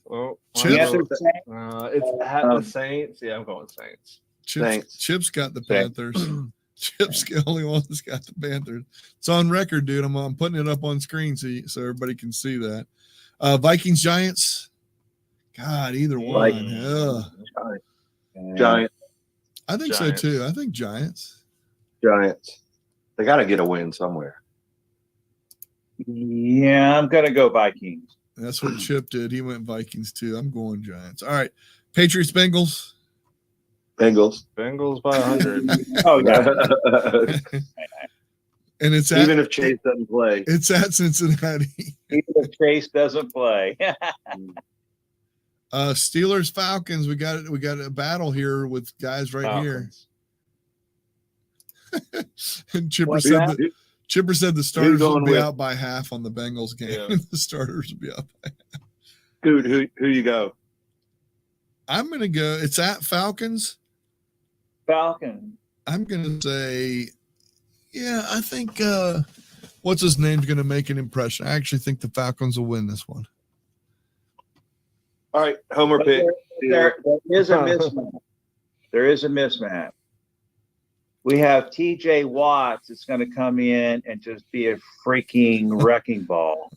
Well, Chips? Panthers, it's at the Saints. Yeah, I'm going Saints. Chips, Saints. Chips got the Saints. Panthers. Chip's the only one that's got the Panthers. It's on record, dude. I'm putting it up on screen so everybody can see that. Vikings, Giants. God, either one. Ugh. Giants. I think Giants. so too. I think Giants. Giants. They got to get a win somewhere. Yeah, I'm gonna go Vikings. That's what Chip did. He went Vikings too. I'm going Giants. All right. Patriots, Bengals. Bengals. Bengals by 100. Oh yeah. And it's at, Even if Chase doesn't play. it's at Cincinnati. Even if Chase doesn't play. Steelers, Falcons. We got a battle here with guys right Falcons. here. And Chipper What's said that? Chipper said the starters will going be with? out by half on the Bengals game. Yeah. The starters will be out by half. Dude, who you go? I'm gonna go. It's at Falcons. Falcon. I'm gonna say, yeah, I think what's his name's gonna make an impression. I actually think the Falcons will win this one. All right, Homer But pick. there is a mismatch. There is a mismatch. We have TJ Watts that's going to come in and just be a freaking wrecking ball.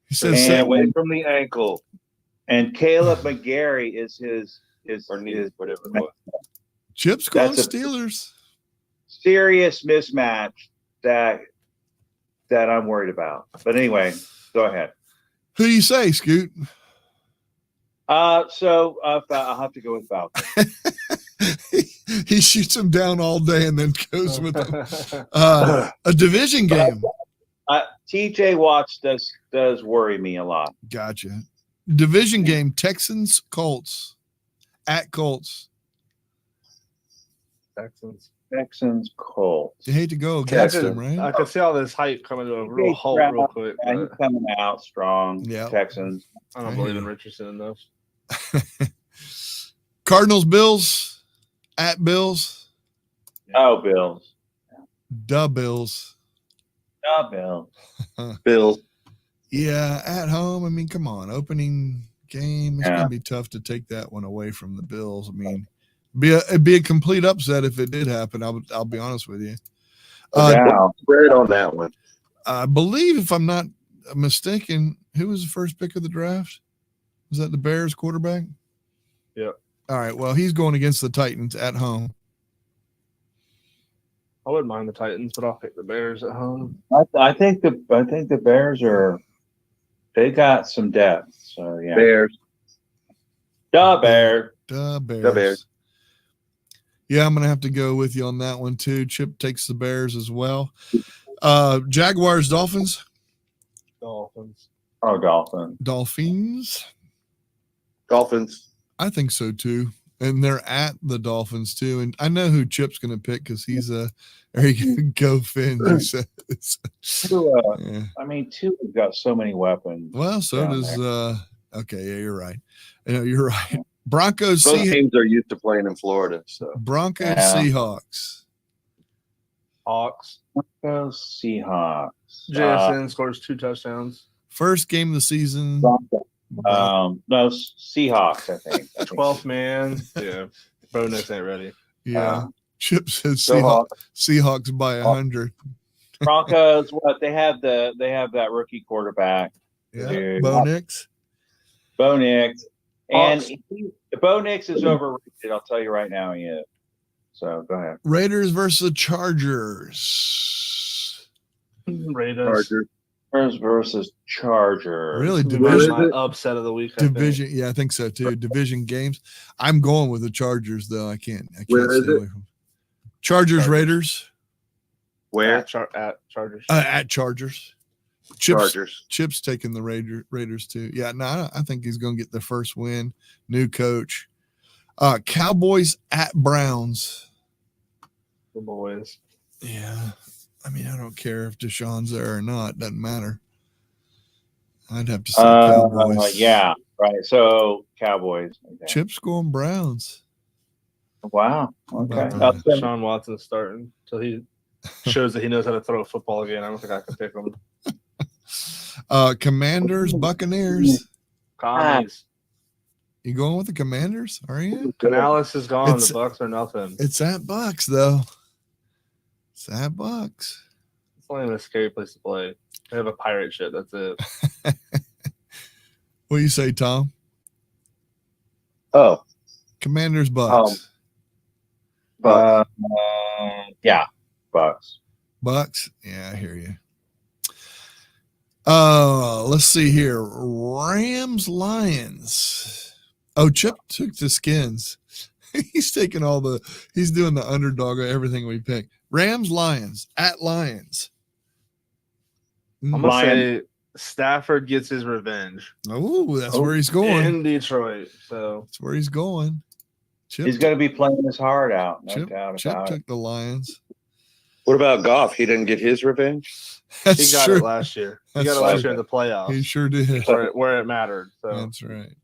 He says, And- Stay away from the ankle And Caleb McGarry is his or knee, whatever it was. Chip's going That's a- Steelers. serious mismatch that I'm worried about. But anyway, go ahead. Who do you say, Scoot? So I'll have to go with Falcon. He shoots him down all day and then goes with them. A division game. TJ Watts does worry me a lot. Gotcha. Division game. Texans, Colts. At Colts. Texans. Colts. You hate to go against Texans. them, right? I could see all this hype coming to a real halt real quick. Yeah, he's But coming out strong. Yeah. Texans. I don't believe in Richardson enough. Cardinals, Bills. At Bills. Oh, Bills. Da Bills. Oh, Bills. Bills. Yeah, at home. I mean, come on. Opening game. It's Yeah. going to be tough to take that one away from the Bills. I mean, it'd be a complete upset if it did happen. I'll be honest with you. Wow. Spread on that one. I believe, if I'm not mistaken, who was the first pick of the draft? Was that the Bears quarterback? Yep. All right. Well, he's going against the Titans at home. I wouldn't mind the Titans, but I'll pick the Bears at home. I think the Bears they got some depth. So yeah. Bears. The Bears. The Bears. The Bears. Yeah, I'm going to have to go with you on that one too. Chip takes the Bears as well. Jaguars, Dolphins. Dolphins. Oh, Dolphins. Dolphins. Dolphins. I think so too. And they're at the Dolphins too. And I know who Chip's going to pick because he's there you go, Finn. You said Tua, yeah. I mean, Tua's got so many weapons. Well, so down does there. okay, yeah, you're right. Yeah, you're right. Broncos, Both teams are used to playing in Florida. So Broncos, Yeah. Seahawks. Hawks. Those Seahawks. JSN scores 2 touchdowns. First game of the season. No, Seahawks, I think. 12th man. Yeah. Bo Nix ain't ready. Yeah. Chip says Go Seahawks by 100. Broncos, what they have that rookie quarterback, Yeah. Dude. Bo Nix. Bo Nix. And Hawks. Bo Nix is overrated, I'll tell you right now he is. So go ahead. Raiders versus the Chargers. Raiders. Chargers. Versus Chargers. Really, This will be my division. upset of the week. I think. Division, yeah, I think so too. Division games. I'm going with the Chargers though. I can't Where is stay it? away from Chargers, Raiders. Where? At Chargers. At Chargers. Chargers. Chips taking the Raiders too. Yeah, no, I think he's going to get the first win. New coach. Cowboys at Browns. The boys. Yeah, I mean, I don't care if Deshaun's there or not. Doesn't matter. I'd have to say Cowboys. Yeah, right. So Cowboys. Okay. Chips going Browns. Wow. Okay. Wow. Deshaun Watson starting until he shows that he knows how to throw a football again. I don't think I can pick him. Commanders, Buccaneers. Commies. You going with the Commanders? Are you? Canales is gone. It's- The Bucks are nothing. It's at Bucks though. Sad Bucks. It's not even a scary place to play. They have a pirate ship. That's it. What do you say, Tom? Oh, Commanders Bucks. yeah, Bucks. Bucks. Yeah, I hear you. Let's see here. Rams Lions. Oh, Chip took the Skins. He's taking he's doing the underdog of everything we pick. Rams Lions at Lions. I'm gonna say Stafford gets his revenge. Oh, that's where he's going. In Detroit. So that's where he's going. Chip, He's going to be playing his heart out. No Chip doubt Chip about it. took the Lions. What about Goff? He didn't get his revenge. That's he got true. it last year. He That's got it last true. year in the playoffs. He sure did. where it mattered. So That's right.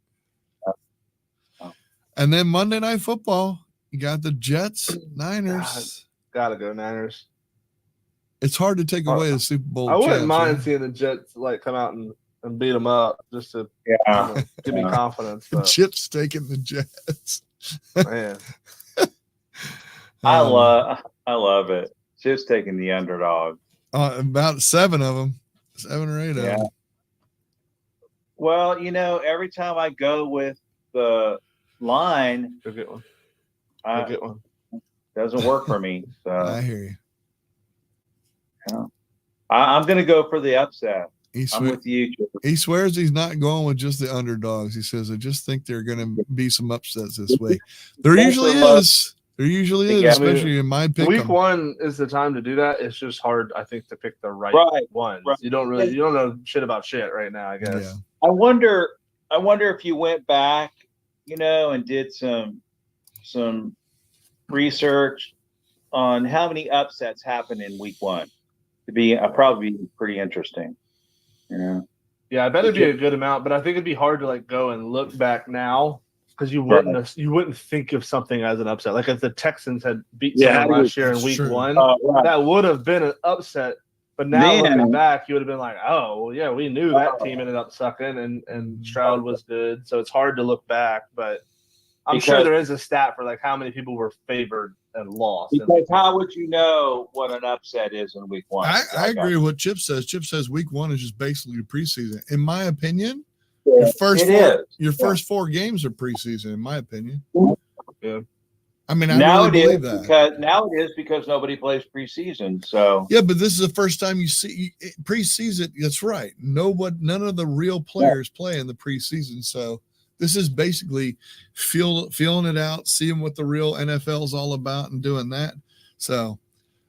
And then Monday Night Football, you got the Jets, Niners. gotta go Niners. It's hard to take away the Super Bowl. I wouldn't champs, mind right? seeing the Jets like come out and beat them up just to give me confidence. But, Chip's taking the Jets. man, I love it. Just taking the underdog. About 7 of them, 7 or 8 of them. Well, every time I go with the line, go get one. Go get one. Doesn't work for me. So I hear you. I'm going to go for the upset. I'm with you, Chip. He swears he's not going with just the underdogs. He says, I just think there are going to be some upsets this week. There usually is. There usually is, especially in my pick. Week 1 is the time to do that. It's just hard, I think, to pick the right ones. Right. You don't know shit about shit right now, I guess. Yeah. I wonder if you went back, and did some research on how many upsets happen in week 1. To be probably pretty interesting. Yeah, I bet it'd be a good amount, but I think it'd be hard to go and look back now because you wouldn't think of something as an upset. Like if the Texans had beat someone last year in week 1, that would have been an upset. But now looking back, you would have been like, oh, well, yeah, we knew that team ended up sucking and Stroud was good. So it's hard to look back, but I'm sure there is a stat for how many people were favored and lost. Because how would you know what an upset is in week 1? I agree with what Chip says. Chip says week 1 is just basically preseason. In my opinion, your first 4 games are preseason, in my opinion. Yeah. I mean, I really believe that. Now it is because nobody plays preseason. So yeah, but this is the first time you see preseason. That's right. None of the real players play in the preseason. So this is basically feeling it out, seeing what the real NFL is all about, and doing that. So,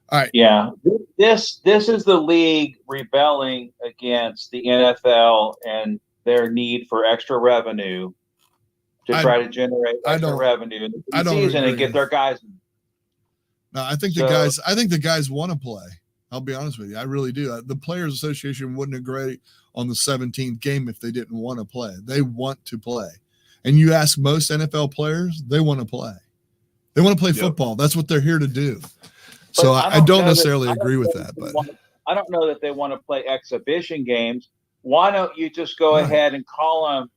all right. Yeah, this is the league rebelling against the NFL and their need for extra revenue to try to generate extra revenue in the season and get their guys. No, I think the guys want to play. I'll be honest with you. I really do. The Players Association wouldn't agree on the 17th game if they didn't want to play. They want to play. And you ask most NFL players, they want to play. They want to play football. That's what they're here to do. So I don't necessarily agree with that. But I don't know that they want to play exhibition games. Why don't you just go ahead and call them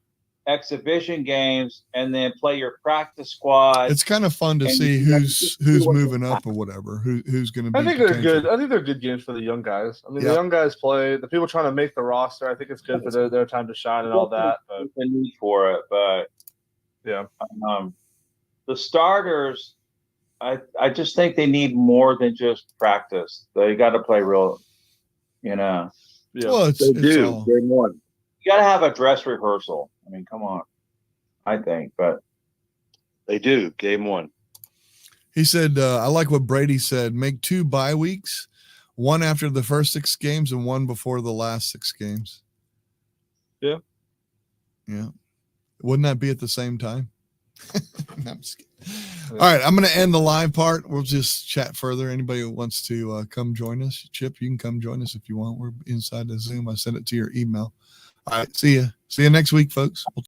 exhibition games and then play your practice squad? It's kind of fun to see who's moving up or whatever, who's going to be. I think they're good. I think they're good games for the young guys. I mean, the young guys play. The people trying to make the roster, I think it's good for their time to shine and all that. But the need for it, but yeah, the starters, I just think they need more than just practice. They got to play real, Yeah. Well, they do. Game 1. You got to have a dress rehearsal. I mean, come on. I think, but they do. Game 1. He said, I like what Brady said. Make 2 bye weeks, 1 after the first 6 games and 1 before the last 6 games. Yeah. Yeah. Wouldn't that be at the same time? No, I'm just kidding. All right, I'm going to end the live part. We'll just chat further. Anybody who wants to come join us, Chip, you can come join us if you want. We're inside the Zoom. I sent it to your email. All right, see you. See you next week, folks.